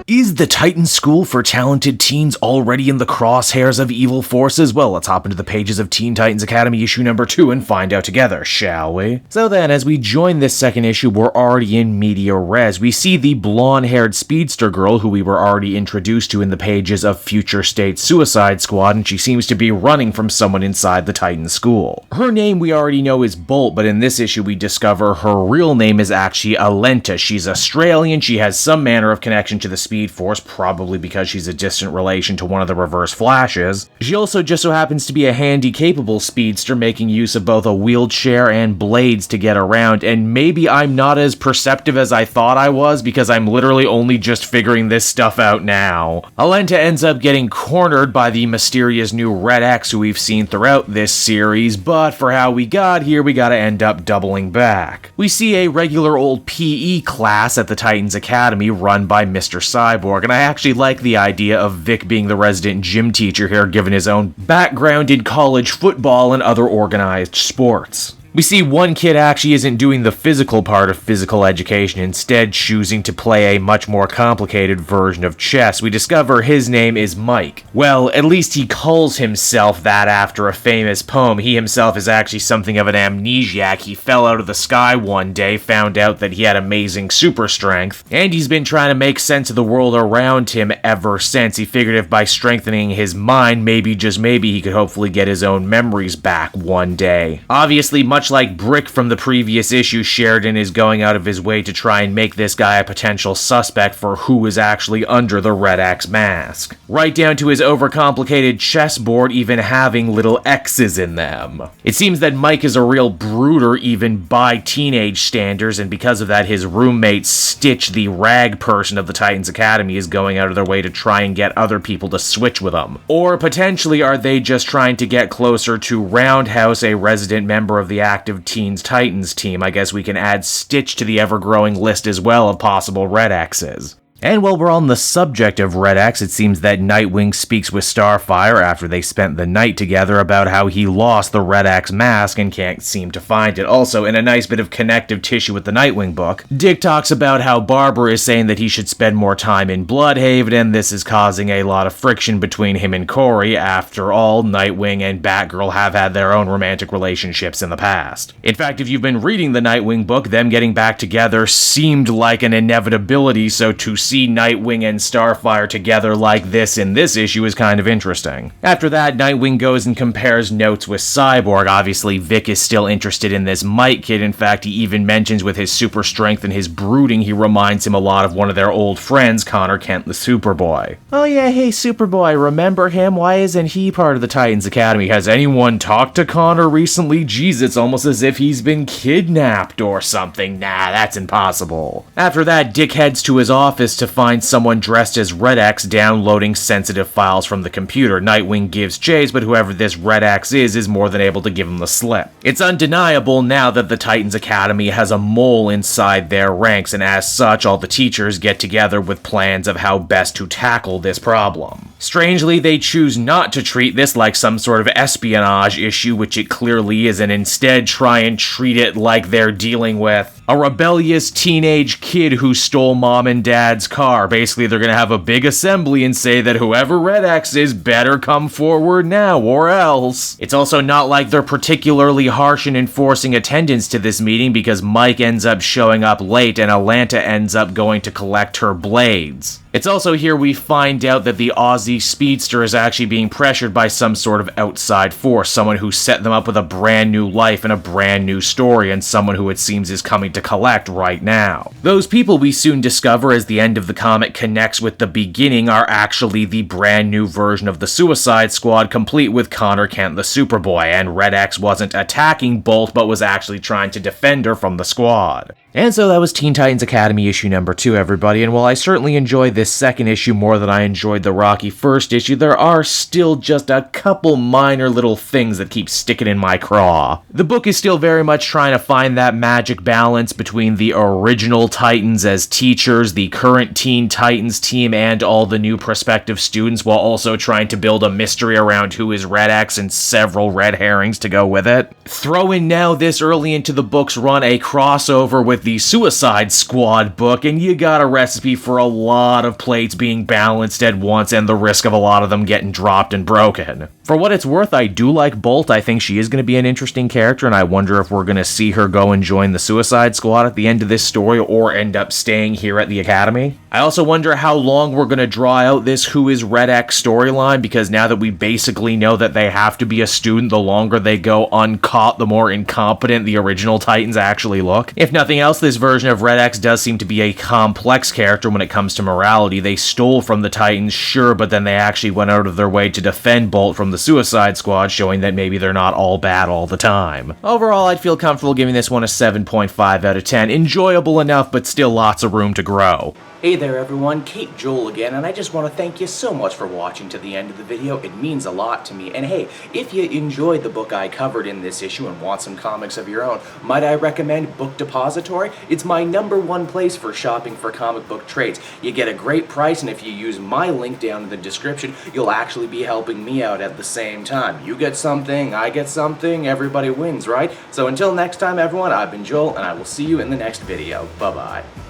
Is the Titan School for talented teens already in the crosshairs of evil forces? Well, let's hop into the pages of Teen Titans Academy issue number 2 and find out together, shall we? So then, as we join this second issue, we're already in media res. We see the blonde-haired speedster girl who we were already introduced to in the pages of Future State Suicide Squad, and she seems to be running from someone inside the Titan School. Her name we already know is Bolt, but in this issue we discover her real name is actually Alenta. She's Australian, she has some manner of connection to the Speed Force, probably because she's a distant relation to one of the Reverse Flashes. She also just so happens to be a handy, capable speedster, making use of both a wheelchair and blades to get around, and maybe I'm not as perceptive as I thought I was, because I'm literally only just figuring this stuff out now. Alenta ends up getting cornered by the mysterious new Red X who we've seen throughout this series, but for how we got here, we gotta end up doubling back. We see a regular old PE class at the Titans Academy run by Mr. Cyborg, and I actually like the idea of Vic being the resident gym teacher here, given his own background in college football and other organized sports. We see one kid actually isn't doing the physical part of physical education, instead choosing to play a much more complicated version of chess. We discover his name is Mike. Well, at least he calls himself that after a famous poem. He himself is actually something of an amnesiac. He fell out of the sky one day, found out that he had amazing super strength, and he's been trying to make sense of the world around him ever since. He figured if by strengthening his mind, maybe, just maybe, he could hopefully get his own memories back one day. Obviously, much like Brick from the previous issue, Sheridan is going out of his way to try and make this guy a potential suspect for who is actually under the Red X mask. Right down to his overcomplicated chessboard even having little X's in them. It seems that Mike is a real brooder even by teenage standards, and because of that his roommate Stitch, the rag person of the Titans Academy, is going out of their way to try and get other people to switch with them. Or potentially are they just trying to get closer to Roundhouse, a resident member of the active Teens Titans team? I guess we can add Stitch to the ever-growing list as well of possible Red X's. And while we're on the subject of Red X, it seems that Nightwing speaks with Starfire after they spent the night together about how he lost the Red X mask and can't seem to find it. Also, in a nice bit of connective tissue with the Nightwing book, Dick talks about how Barbara is saying that he should spend more time in Bloodhaven, and this is causing a lot of friction between him and Corey. After all, Nightwing and Batgirl have had their own romantic relationships in the past. In fact, if you've been reading the Nightwing book, them getting back together seemed like an inevitability, so to see Nightwing and Starfire together like this in this issue is kind of interesting. After that, Nightwing goes and compares notes with Cyborg. Obviously, Vic is still interested in this Mike kid. In fact, he even mentions with his super strength and his brooding, he reminds him a lot of one of their old friends, Connor Kent the Superboy. Oh yeah, hey Superboy, remember him? Why isn't he part of the Titans Academy? Has anyone talked to Connor recently? Jeez, it's almost as if he's been kidnapped or something. Nah, that's impossible. After that, Dick heads to his office to find someone dressed as Red X downloading sensitive files from the computer. Nightwing gives chase, but whoever this Red X is more than able to give him the slip. It's undeniable now that the Titans Academy has a mole inside their ranks, and as such, all the teachers get together with plans of how best to tackle this problem. Strangely, they choose not to treat this like some sort of espionage issue, which it clearly is, and instead try and treat it like they're dealing with a rebellious teenage kid who stole mom and dad's car. Basically, they're gonna have a big assembly and say that whoever Red X is better come forward now, or else. It's also not like they're particularly harsh in enforcing attendance to this meeting, because Mike ends up showing up late and Alenta ends up going to collect her blades. It's also here we find out that the Aussie speedster is actually being pressured by some sort of outside force, someone who set them up with a brand new life and a brand new story, and someone who it seems is coming to collect right now. Those people we soon discover as the end of the comic connects with the beginning are actually the brand new version of the Suicide Squad, complete with Connor Kent the Superboy, and Red X wasn't attacking Bolt but was actually trying to defend her from the squad. And so that was Teen Titans Academy issue number 2, everybody, and while I certainly enjoyed this second issue more than I enjoyed the Rocky first issue, there are still just a couple minor little things that keep sticking in my craw. The book is still very much trying to find that magic balance between the original Titans as teachers, the current Teen Titans team, and all the new prospective students, while also trying to build a mystery around who is Red X and several red herrings to go with it. Throw in now this early into the book's run a crossover with the Suicide Squad book, and you got a recipe for a lot of of plates being balanced at once and the risk of a lot of them getting dropped and broken. For what it's worth, I do like Bolt. I think she is going to be an interesting character, and I wonder if we're going to see her go and join the Suicide Squad at the end of this story or end up staying here at the Academy. I also wonder how long we're going to draw out this Who is Red X storyline, because now that we basically know that they have to be a student, the longer they go uncaught, the more incompetent the original Titans actually look. If nothing else, this version of Red X does seem to be a complex character when it comes to morality. They stole from the Titans, sure, but then they actually went out of their way to defend Bolt from the Suicide Squad, showing that maybe they're not all bad all the time. Overall, I'd feel comfortable giving this one a 7.5 out of 10. Enjoyable enough, but still lots of room to grow. Hey there everyone, Kate Joel again, and I just want to thank you so much for watching to the end of the video. It means a lot to me. And hey, if you enjoyed the book I covered in this issue and want some comics of your own, might I recommend Book Depository? It's my #1 place for shopping for comic book trades. You get a great price, and if you use my link down in the description, you'll actually be helping me out at the same time. You get something, I get something, everybody wins, right? So until next time everyone, I've been Joel, and I will see you in the next video. Bye-bye.